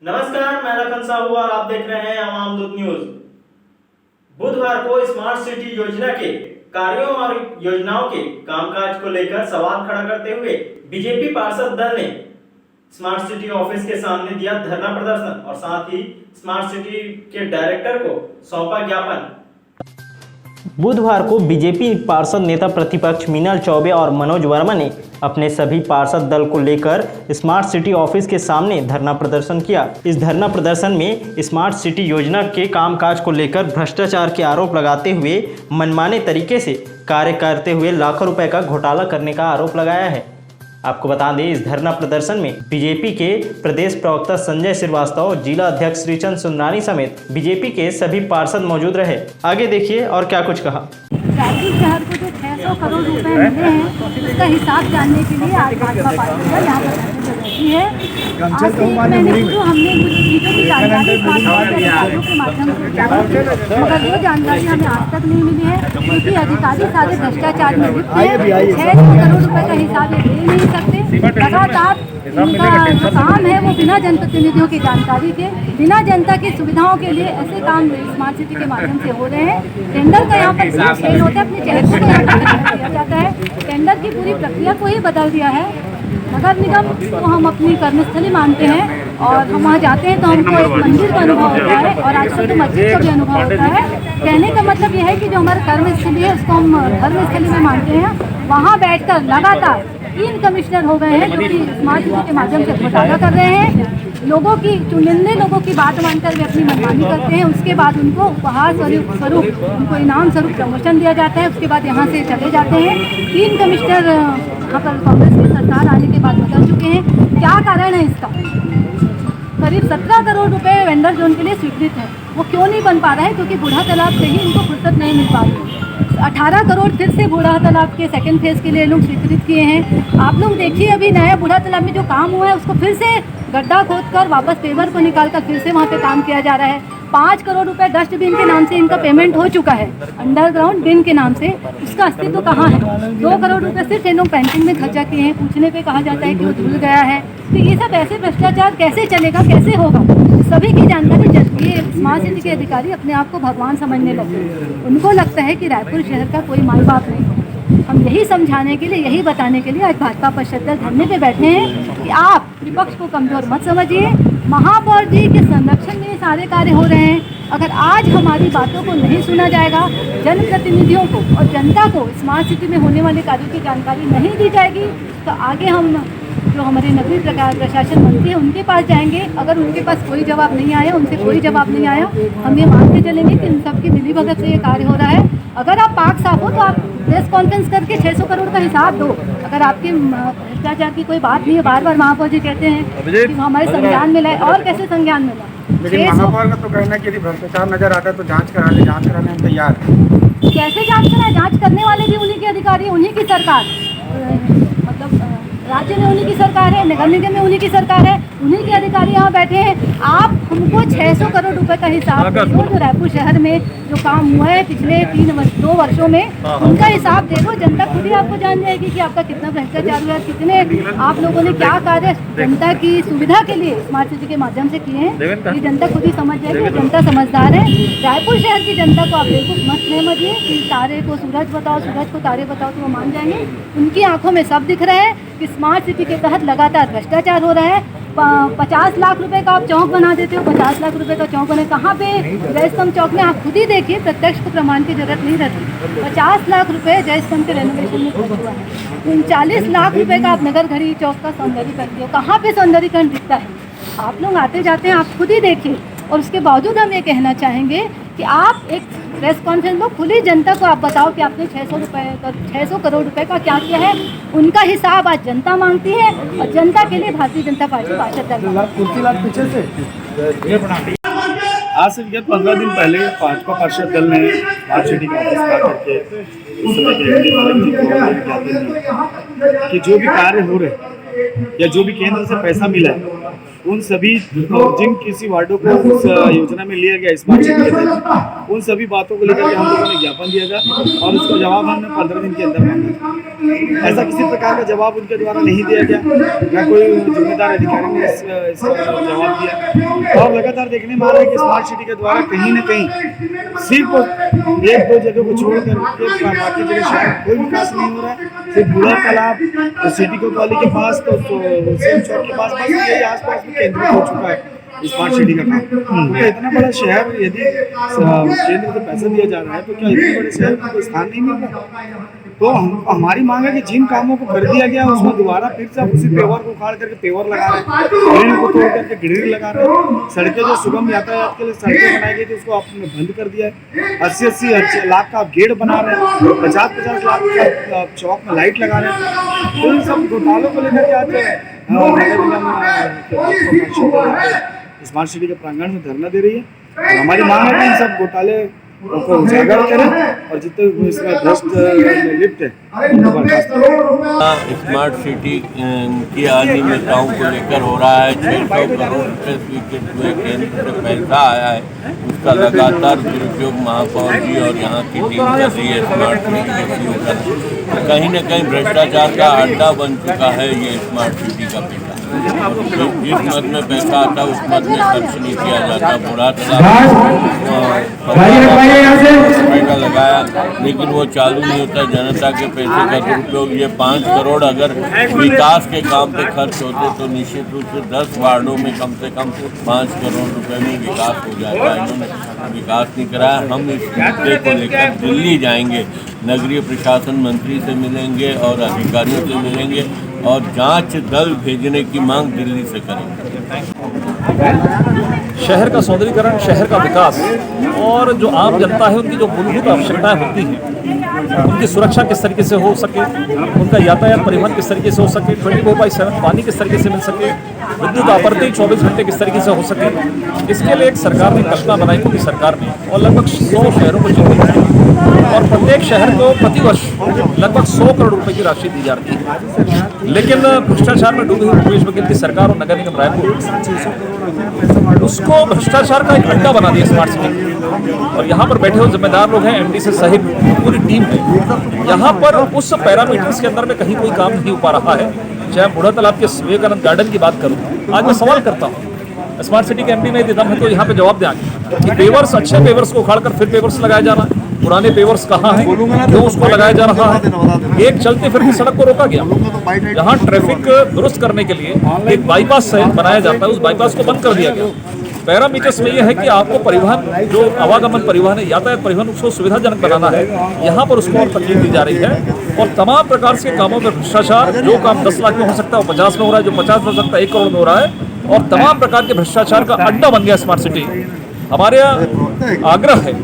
नमस्कार, मैं लखन साहू और आप देख रहे हैं आवाम दूत न्यूज। बुधवार को स्मार्ट सिटी योजना के कार्यों और योजनाओं के कामकाज को लेकर सवाल खड़ा करते हुए बीजेपी पार्षद दल ने स्मार्ट सिटी ऑफिस के सामने दिया धरना प्रदर्शन और साथ ही स्मार्ट सिटी के डायरेक्टर को सौंपा ज्ञापन। बुधवार को बीजेपी पार्षद नेता प्रतिपक्ष मीनाल चौबे और मनोज वर्मा ने अपने सभी पार्षद दल को लेकर स्मार्ट सिटी ऑफिस के सामने धरना प्रदर्शन किया। इस धरना प्रदर्शन में स्मार्ट सिटी योजना के कामकाज को लेकर भ्रष्टाचार के आरोप लगाते हुए मनमाने तरीके से कार्य करते हुए लाखों रुपए का घोटाला करने का आरोप लगाया है। आपको बता दें, इस धरना प्रदर्शन में बीजेपी के प्रदेश प्रवक्ता संजय श्रीवास्तव, जिला अध्यक्ष श्रीचंद सुंदरानी समेत बीजेपी के सभी पार्षद मौजूद रहे। आगे देखिए और क्या कुछ कहा। रायपुर शहर को जो 600 करोड़ रुपए मिले हैं उसका हिसाब जानने के लिए आज भाजपा पार्टी का यहाँ पर बैठी है। आज से 1 महीने पूर्व हमने कुछ चीज़ों की जानकारी अधिकारियों के माध्यम से की, मगर वो जानकारी हमें आज तक नहीं मिली है क्योंकि अधिकारी सारे भ्रष्टाचार में लिप्त हैं। 600 करोड़ रुपए का हिसाब ये दे नहीं सकते। लगातार इनका जो काम है वो बिना जनप्रतिनिधियों की जानकारी के, बिना जनता की सुविधाओं के लिए ऐसे काम स्मार्ट सिटी के माध्यम से हो रहे हैं। टेंडर का यहाँ पर खेल होता है, अपने चेहरे को यहाँ पर दिया जाता है। टेंडर की पूरी प्रक्रिया को ही बदल दिया है। नगर निगम को हम अपनी कर्मस्थली मानते हैं और हम वहाँ जाते हैं तो हमको एक मंदिर का अनुभव होता है और आजकल तो मस्जिद का भी अनुभव होता है। कहने का मतलब यह है कि जो हमारा कर्मस्थली है उसको हम धर्मस्थली में मानते हैं। वहाँ बैठकर लगातार 3 कमिश्नर हो गए हैं जो कि स्मार्ट सिटी के माध्यम से घोटाला कर रहे हैं। लोगों की चुनिंदे लोगों की बात मानकर वे अपनी मनमानी करते हैं। उसके बाद उनको उपहार स्वरूप उनको इनाम स्वरूप प्रमोशन दिया जाता है। उसके बाद यहाँ से चले जाते हैं। 3 कमिश्नर यहाँ पर कांग्रेस की सरकार आने के बाद बदल चुके हैं। क्या कारण है इसका? करीब 17 करोड़ रुपए वेंडर जोन के लिए स्वीकृत है। वो क्यों नहीं बन पा रहा है? क्योंकि बूढ़ा तालाब से ही इनको फुर्सत नहीं मिल पा रही। 18 करोड़ फिर से बूढ़ा तालाब के सेकंड फेज के लिए लोग स्वीकृत किए हैं। आप लोग देखिए, अभी नया बूढ़ा तालाब में जो काम हुआ है उसको फिर से गड्ढा खोदकर वापस पेवर को निकालकर फिर से वहाँ पे काम किया जा रहा है। 5 करोड़ रुपए डस्टबिन के नाम से इनका पेमेंट हो चुका है, अंडरग्राउंड बिन के नाम से। उसका अस्तित्व कहाँ है? 2 करोड़ रुपए सिर्फ इन लोग पेंटिंग में खर्चा किए हैं। पूछने पे कहा जाता है कि वो धुल गया है। तो ये सब ऐसे भ्रष्टाचार कैसे चलेगा, कैसे होगा? सभी की जानकारी ये स्मार्ट सिटी के अधिकारी अपने आप को भगवान समझने लगते हैं। उनको लगता है कि रायपुर शहर का कोई माई बाप नहीं है। हम यही समझाने के लिए, यही बताने के लिए आज भाजपा पार्षद दल धरने पे बैठे हैं कि आप विपक्ष को कमजोर मत समझिए। महापौर जी के संरक्षण में ये सारे कार्य हो रहे हैं। अगर आज हमारी बातों को नहीं सुना जाएगा, जनप्रतिनिधियों को और जनता को स्मार्ट सिटी में होने वाले कार्यों की जानकारी नहीं दी जाएगी, तो आगे हम जो हमारे नगरीय प्रशासन मंत्री है उनके पास जाएंगे। अगर उनके पास कोई जवाब नहीं आया, उनसे कोई जवाब नहीं आया, हम ये मान के चलेंगे कि इन सबकी मिलीभगत से ये कार्य हो रहा है। अगर आप पाक साफ हो तो आप प्रेस कॉन्फ्रेंस करके 600 करोड़ का हिसाब दो। अगर आपकी भ्रष्टाचार की कोई बात नहीं है, बार बार महापौर जी कहते हैं कि हमारे संज्ञान मिला है, और कैसे संज्ञान मिला? लेकिन महापौर का तो कहना है कि यदि भ्रष्टाचार नजर आता है तो जांच कराने हम तैयार हैं। कैसे जांच कराए? जांच करने वाले भी उन्हीं के अधिकारी, उन्हीं की सरकार, मतलब राज्य में उन्हीं की सरकार है, नगर निगम में उन्हीं की सरकार है, उन्हीं के अधिकारी यहाँ बैठे हैं। आप हमको 600 करोड़ रुपए का हिसाब दे दो जो रायपुर शहर में जो काम हुआ है पिछले 2 वर्षों में, उनका हिसाब दे दो। जनता खुद ही आपको जान जाएगी कि आपका कितना भ्रष्टाचार हुआ है, कितने आप लोगों ने क्या कार्य जनता की सुविधा के लिए स्मार्ट सिटी के माध्यम से किए हैं। ये जनता खुद ही समझ जाएगी। जनता समझदार है। रायपुर शहर की जनता को आप बेवकूफ मत समझिए कि तारे को सूरज बताओ, सूरज को तारे बताओ तो वो मान जाएंगे। उनकी आंखों में सब दिख रहा है कि स्मार्ट सिटी के तहत लगातार भ्रष्टाचार हो रहा है। 50 लाख रुपए का आप चौक बना देते हो। 50 लाख रुपए का चौक बने कहाँ पे? जयस्तंभ चौक में। आप खुद ही देखिए, प्रत्यक्ष को प्रमाण की जरूरत नहीं रहती। 50 लाख रुपए जयस्तंभ के रेनोवेशन में खर्च हुआ है। 39 लाख रुपए का आप नगर घड़ी चौक का सौंदर्यीकरण किया। कहाँ पे सौंदर्यीकरण दिखता है? आप लोग आते जाते हैं, आप खुद ही देखिए। और उसके बावजूद हम ये कहना चाहेंगे कि आप एक प्रेस कॉन्फ्रेंस में खुली जनता को आप बताओ कि आपने 600 करोड़ रुपए का क्या किया है। उनका हिसाब आज जनता मांगती है और जनता के लिए भारतीय जनता पार्टी पार्षद दल पीछे से आज से 15 दिन पहले भाजपा पार्षद दल ने स्मार्ट सिटी का ऑफिस ला करके उस समय के कि जो भी कार्य हो रहे या जो भी केंद्र से पैसा मिला है उन सभी जिन किसी वार्डों को उस योजना में लिया गया स्मार्ट सिटी के तहत, उन सभी बातों को लेकर के हम लोगों ने ज्ञापन दिया था और उसका जवाब हमने 15 दिन के अंदर मांगा था। ऐसा किसी प्रकार का जवाब उनके द्वारा नहीं दिया गया, न कोई जिम्मेदार अधिकारी ने इसका जवाब दिया। और लगातार देखने में आ रहा है कि स्मार्ट सिटी के द्वारा कहीं न कहीं सिर्फ 1-2 जगह को छोड़ कर बाकी जगह शहर में कोई विकास नहीं हो रहा है। सिर्फ बूढ़ा तालाब तो सिटी कोतवाली के पास तो सेम चौक के पास बस यही आसपास में केंद्रित हो चुका है स्मार्ट सिटी का काम। तो इतना बड़ा शहर यदि केंद्र से पैसा दिया जा रहा है तो क्या इतने बड़े शहर में कोई स्थान नहीं मिल रहा? तो हमारी मांग है कि जिन कामों को कर दिया गया उसमें दोबारा फिर से उसी पेवर को उखाड़ करके पेवर लगा रहे हैं, ग्रिल को तोड़ करके ग्रिल लगा रहे हैं। सड़कें जो सुगम यातायात के लिए सड़कें बनाई गई थी उसको आपने बंद कर दिया है। 80-80 लाख का गेट बना रहे हैं, 50-50 लाख का चौक में लाइट लगा रहे हैं। तो इन सब घोटालों को लेकर के आज स्मार्ट सिटी के प्रांगण में धरना दे रही है। और हमारी मांग है कि इन सब घोटाले को उजागर करें और जितने भी इसमें भ्रष्ट लिप्त है उनको बर्खास्त करें। स्मार्ट सिटी की अनियमितताओं को लेकर हो रहा है। 600 करोड़ रुपये स्वीकृत हुए, केंद्र से पैसा आया है, उसका लगातार दुरुपयोग महापौर जी और यहाँ की टीम कर रही है स्मार्ट सिटी के शुरू कर। कहीं न कहीं भ्रष्टाचार का अड्डा बन चुका है ये स्मार्ट सिटी का पैसा। जिस मद में पैसा आता उस मद में खर्च नहीं किया जाता। बूढ़ा पैसा लगाया लेकिन वो चालू नहीं होता। जनता के पैसे का दुरुपयोग। ये 5 करोड़ अगर विकास के काम पे खर्च होते तो निश्चित रूप से 10 वार्डों में कम से कम 5 करोड़ रुपए में विकास हो जाता है। इन्होंने विकास नहीं कराया। हम इस मुद्दे को लेकर दिल्ली जाएंगे, नगरीय प्रशासन मंत्री से मिलेंगे और अधिकारियों से मिलेंगे और जांच दल भेजने की मांग दिल्ली से करेंगे। शहर का सौंदर्यीकरण, शहर का विकास और जो आम जनता है उनकी जो मूलभूत आवश्यकताएं होती हैं, उनकी सुरक्षा किस तरीके से हो सके, उनका यातायात परिवहन किस तरीके से हो सके, 24/7 पानी किस तरीके से मिल सके, विद्युत आपूर्ति 24 घंटे किस तरीके से हो सके, इसके लिए एक सरकार ने कल्पना बनाई मोदी सरकार ने और लगभग 100 शहरों को चिन्हित किया और प्रत्येक शहर को प्रतिवर्ष लगभग 100 करोड़ रुपए की राशि दी जाती है। लेकिन भ्रष्टाचार में डूबी हुई भूपेश बघेल की सरकार और नगर निगम रायपुर उसको भ्रष्टाचार का एक अड्डा बना दिया स्मार्ट सिटी। और यहाँ पर बैठे हुए जिम्मेदार लोग हैं, एमडी से सहित पूरी टीम है। यहाँ पर उस पैरामीटर्स के अंदर में कहीं कोई काम नहीं हो पा रहा है। चाहे बूढ़ा तालाब के विवेकानंद गार्डन की बात करूँ, आज मैं सवाल करता हूँ स्मार्ट सिटी के एमडी में यदि दम है तो यहाँ पे जवाब दें आगे कि पेवर्स, अच्छे पेवर्स को उखाड़कर फिर पेवर्स लगाया जा रहा है, पुराने पेवर्स कहाँ हैं जो उसको लगाया जा रहा है। एक चलते फिरते सड़क को रोका गया, जहाँ ट्रैफिक दुरुस्त करने के लिए एक बाईपास बनाया जाता है, उस बाईपास को बंद कर दिया गया। पैरामीटर्स में यह है कि आपको परिवहन, जो आवागमन परिवहन है, यातायात परिवहन, उसको सुविधाजनक बनाना है। यहाँ पर उसको और तकलीफ दी जा रही है और तमाम प्रकार के कामों में भ्रष्टाचार, जो काम 10 लाख में हो सकता है वो 50 में हो रहा है, जो 50 में हो सकता है 1 करोड़ में हो रहा है और तमाम प्रकार के भ्रष्टाचार का अड्डा बन गया स्मार्ट सिटी। हमारे आग्रह है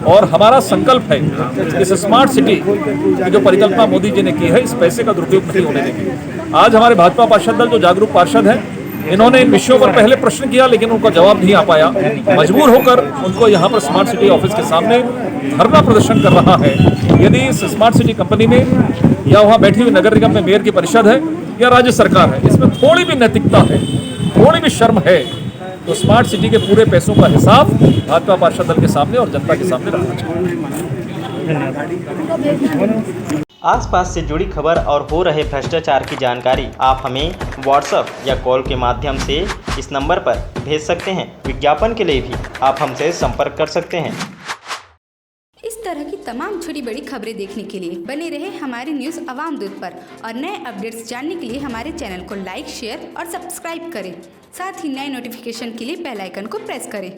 और हमारा संकल्प है कि इस स्मार्ट सिटी की जो परिकल्पना मोदी जी ने की है, इस पैसे का दुरुपयोग नहीं होने देंगे। आज हमारे भाजपा पार्षद दल जो जागरूक पार्षद हैं, इन्होंने इन विषयों पर पहले प्रश्न किया लेकिन उनका जवाब नहीं आ पाया। मजबूर होकर उनको यहाँ पर स्मार्ट सिटी ऑफिस के सामने धरना प्रदर्शन कर रहा है। यदि इस स्मार्ट सिटी कंपनी में या वहाँ बैठी हुई नगर निगम में मेयर की परिषद है या राज्य सरकार है, इसमें थोड़ी भी नैतिकता है, थोड़ी भी शर्म है, तो स्मार्ट सिटी के पूरे पैसों का हिसाब भाजपा पार्षद दल के सामने और जनता के सामने रखना चाहिए। आसपास से जुड़ी खबर और हो रहे भ्रष्टाचार की जानकारी आप हमें व्हाट्सएप या कॉल के माध्यम से इस नंबर पर भेज सकते हैं। विज्ञापन के लिए भी आप हमसे संपर्क कर सकते हैं। इस तरह की तमाम छोटी बड़ी खबरें देखने के लिए बने रहे हमारे न्यूज़ अवाम दूत पर और नए अपडेट्स जानने के लिए हमारे चैनल को लाइक, शेयर और सब्सक्राइब करें। साथ ही नए नोटिफिकेशन के लिए बेल आइकन को प्रेस करें।